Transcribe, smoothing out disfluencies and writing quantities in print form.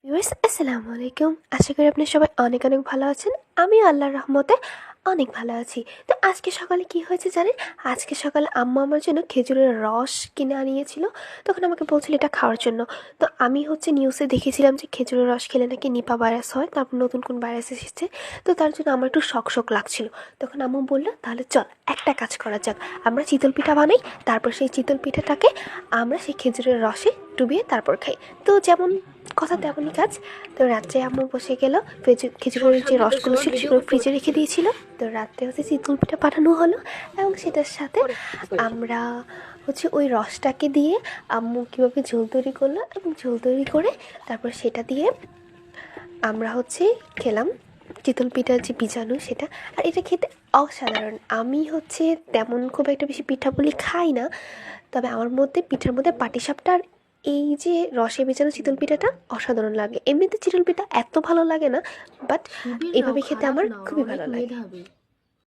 Viewers আসসালামু আলাইকুম। আশা করি আপনি সবাই অনেক অনেক ভালো আছেন। আমি আল্লাহর রহমতে অনেক ভালো আছি। তো আজকে সকালে কি হয়েছে জানেন? আজকে সকালে আম্মু আমার জন্য খেজুরের রস কিনে আনিয়েছিল। তখন আমাকে বলছিল এটা খাওয়ার জন্য। তো আমি নিউজে দেখেছিলাম যে খেজুরের রস খেলে নাকি নিপা ভাইরাস হয়, তারপর নতুন কোন ভাইরাস এসেছে। তো তার জন্য আমার একটু শক শক লাগছিল। তখন আম্মু বলল তাহলে চল একটা কাজ করা যাক, আমরা চিতল পিঠা বানাই, তারপর সেই চিতল পিঠাটাকে আমরা সেই খেজুরের রসে ডুবিয়ে তারপর খাই। তো যেমন কথা তেমনই কাজ। তো রাত্রে আম্মু বসে গেল, খেজুরের যে রসগুলো ছিল সেগুলো ফ্রিজে রেখে দিয়েছিল। তো রাত্রে চিতল পিঠা পাঠানো হলো এবং সেটার সাথে আমরা ওই রসটাকে দিয়ে আম্মু কীভাবে ঝোল তৈরি করলো এবং ঝোল তৈরি করে তারপর সেটা দিয়ে আমরা খেলাম চিতল পিঠার যে বীজাণু সেটা। আর এটা খেতে অসাধারণ। আমি তেমন খুব একটা বেশি পিঠা পুলি খাই না, তবে আমার মধ্যে পিঠার মধ্যে পাটিসাপটা আর এই যে রসে ভেজানো চিতল পিঠাটা অসাধারণ লাগে। এমনিতে চিতল পিঠা এত ভালো লাগে না, বাট সুধীর নাও, এভাবে খেতে খারাপ আমার নাও, খুবই অনেক ভালো লাগে। মেধাবী।